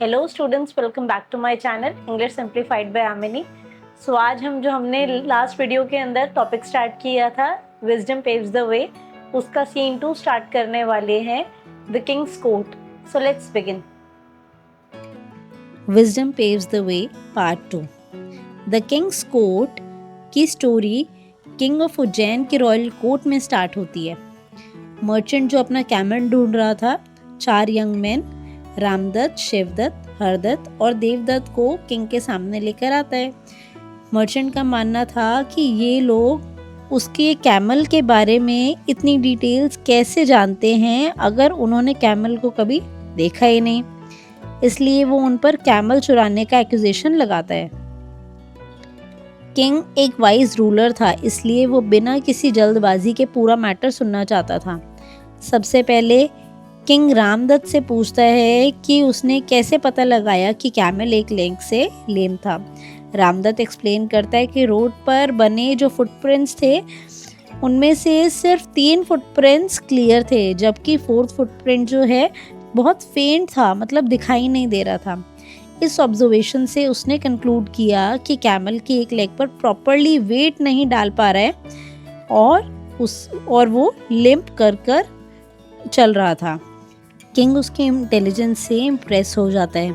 Hello students, welcome back to my channel English simplified by Amini. So आज हमने last video के अंदर topic start किया था विजडम पेव्स द वे, उसका सीन 2 स्टार्ट करने वाले हैं, the Kings court. So let's begin. Wisdom paves the way part 2। The Kings court की स्टोरी किंग ऑफ उज्जैन के रॉयल कोर्ट में स्टार्ट होती है। मर्चेंट जो अपना कैमल ढूंढ रहा था, 4 यंग मैन रामदत्त, शिवदत्त, हरदत्त और देवदत्त को किंग के सामने लेकर आता है। मर्चेंट का मानना था कि ये लोग उसके कैमल के बारे में इतनी डिटेल्स कैसे जानते हैं अगर उन्होंने कैमल को कभी देखा ही नहीं, इसलिए वो उन पर कैमल चुराने का एक्यूजेशन लगाता है। किंग एक वाइज रूलर था, इसलिए वो बिना किसी जल्दबाजी के पूरा मैटर सुनना चाहता था। सबसे पहले किंग रामदत्त से पूछता है कि उसने कैसे पता लगाया कि कैमल एक लेग से लेम था। रामदत्त एक्सप्लेन करता है कि रोड पर बने जो फुटप्रिंट्स थे उनमें से सिर्फ 3 फुटप्रिंट्स क्लियर थे, जबकि 4th फुटप्रिंट जो है बहुत फेंट था, मतलब दिखाई नहीं दे रहा था। इस ऑब्जर्वेशन से उसने कंक्लूड किया कि कैमल की एक लेग पर प्रॉपरली वेट नहीं डाल पा रहा है और वो लिम्प कर चल रहा था। किंग उसके इंटेलिजेंस से इम्प्रेस हो जाता है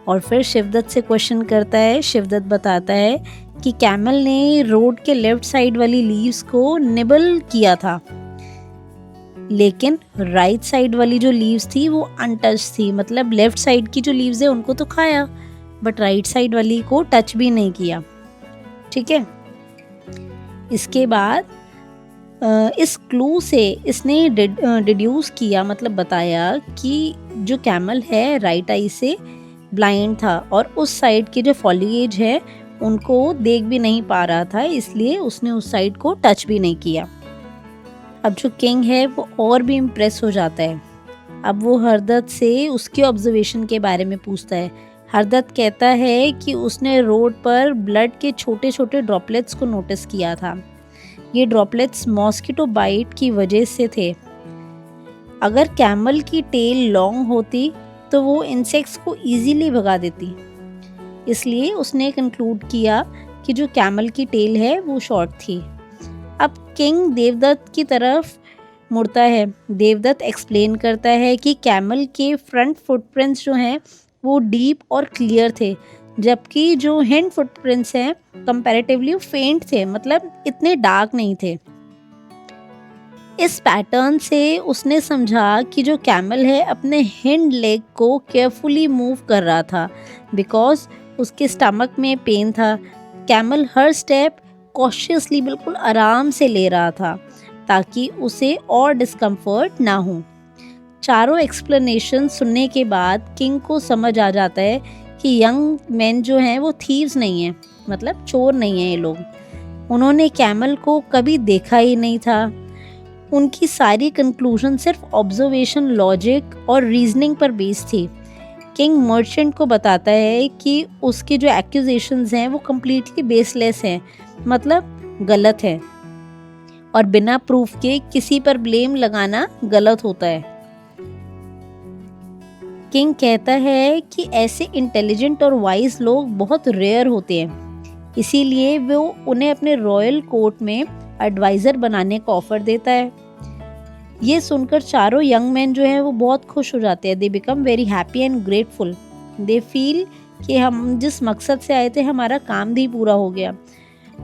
और फिर शिवदत्त से क्वेश्चन करता है। शिवदत्त बताता है कि कैमल ने रोड के लेफ्ट साइड वाली लीव्स को निबल किया था, लेकिन राइट साइड वाली जो लीव्स थी वो अनटच थी। मतलब लेफ्ट साइड की जो लीव्स है उनको तो खाया, बट राइट साइड वाली को टच भी नहीं किया। ठीक है, इसके बाद इस क्लू से इसने डिड्यूस किया, मतलब बताया कि जो कैमल है राइट आई से ब्लाइंड था और उस साइड के जो फॉलिएज है उनको देख भी नहीं पा रहा था, इसलिए उसने उस साइड को टच भी नहीं किया। अब जो किंग है वो और भी इम्प्रेस हो जाता है। अब वो हरदत्त से उसके ऑब्जर्वेशन के बारे में पूछता है। हरदत्त कहता है कि उसने रोड पर ब्लड के छोटे छोटे ड्रॉपलेट्स को नोटिस किया था। ये ड्रॉपलेट्स मॉस्किटो बाइट की वजह से थे। अगर कैमल की टेल लॉन्ग होती तो वो इंसेक्ट्स को इजीली भगा देती, इसलिए उसने कंक्लूड किया कि जो कैमल की टेल है वो शॉर्ट थी। अब किंग देवदत्त की तरफ मुड़ता है। देवदत्त एक्सप्लेन करता है कि कैमल के फ्रंट फुटप्रिंट्स जो हैं वो डीप और क्लियर थे, जबकि जो हिंड फुटप्रिंट्स हैं कंपैरेटिवली फेंट थे, मतलब इतने डार्क नहीं थे। इस पैटर्न से उसने समझा कि जो कैमल है अपने हिंड लेग को केयरफुली मूव कर रहा था, बिकॉज उसके स्टमक में पेन था। कैमल हर स्टेप कॉशियसली बिल्कुल आराम से ले रहा था ताकि उसे और डिस्कम्फर्ट ना हो। चारों एक्सप्लेनेशन सुनने के बाद किंग को समझ आ जाता है कि यंग मैन जो हैं वो थीव्स नहीं हैं, मतलब चोर नहीं हैं ये लोग। उन्होंने कैमल को कभी देखा ही नहीं था। उनकी सारी कंक्लूजन सिर्फ ऑब्जर्वेशन, लॉजिक और रीजनिंग पर बेस्ड थी। किंग मर्चेंट को बताता है कि उसके जो एक्यूजेशंस हैं वो कम्प्लीटली बेसलेस हैं, मतलब गलत है, और बिना प्रूफ के किसी पर ब्लेम लगाना गलत होता है। किंग कहता है कि ऐसे इंटेलिजेंट और वाइज लोग बहुत रेयर होते हैं, इसीलिए वो उन्हें अपने रॉयल कोर्ट में एडवाइज़र बनाने का ऑफर देता है। ये सुनकर चारों यंग मैन जो हैं वो बहुत खुश हो जाते हैं। They become very happy and grateful. They feel कि हम जिस मकसद से आए थे हमारा काम भी पूरा हो गया।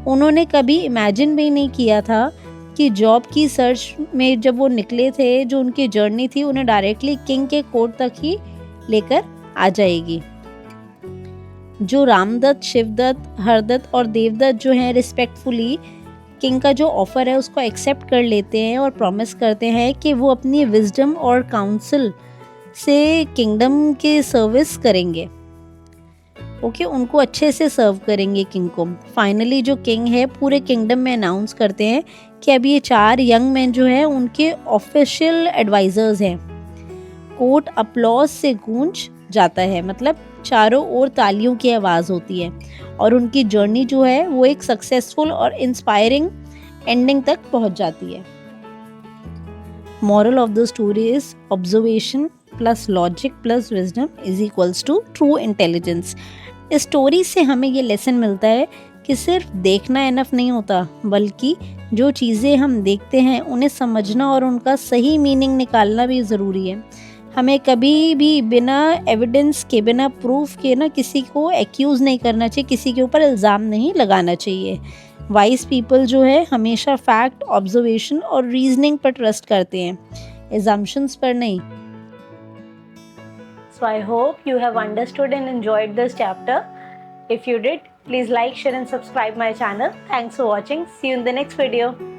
उन्होंने कभी इमेजिन भी नहीं किया था कि जॉब की सर्च में जब वो निकले थे, जो उनकी जर्नी थी उन्हें डायरेक्टली किंग के कोर्ट तक ही लेकर आ जाएगी। जो रामदत्त, शिवदत्त, हरदत्त और देवदत्त जो हैं रिस्पेक्टफुली किंग का जो ऑफर है उसको एक्सेप्ट कर लेते हैं और प्रॉमिस करते हैं कि वो अपनी विजडम और काउंसिल से किंगडम के सर्विस करेंगे। ओके, उनको अच्छे से सर्व करेंगे किंग को। फाइनली जो किंग है पूरे किंगडम में अनाउंस करते हैं कि अब ये 4 यंग मैन जो हैं उनके ऑफिशियल एडवाइजर्स हैं। कोर्ट अपलॉज से गूंज जाता है, मतलब चारों ओर तालियों की आवाज़ होती है और उनकी जर्नी जो है वो एक सक्सेसफुल और इंस्पायरिंग एंडिंग तक पहुंच जाती है। Moral of the story is observation plus logic plus wisdom is equals to true intelligence. इस स्टोरी से हमें ये लेसन मिलता है कि सिर्फ देखना इनफ नहीं होता, बल्कि जो चीज़ें हम देखते हैं उन्हें समझना और उनका सही मीनिंग निकालना भी ज़रूरी है। हमें कभी भी बिना एविडेंस के, बिना प्रूफ के ना किसी को एक्यूज़ नहीं करना चाहिए, किसी के ऊपर इल्ज़ाम नहीं लगाना चाहिए। वाइज पीपल जो है हमेशा फैक्ट, ऑब्जर्वेशन और रीजनिंग पर ट्रस्ट करते हैं, एजम्पशंस पर नहीं। So I hope you have understood and enjoyed this chapter. If you did, please like, share and subscribe my channel. Thanks for watching. See you in the next video.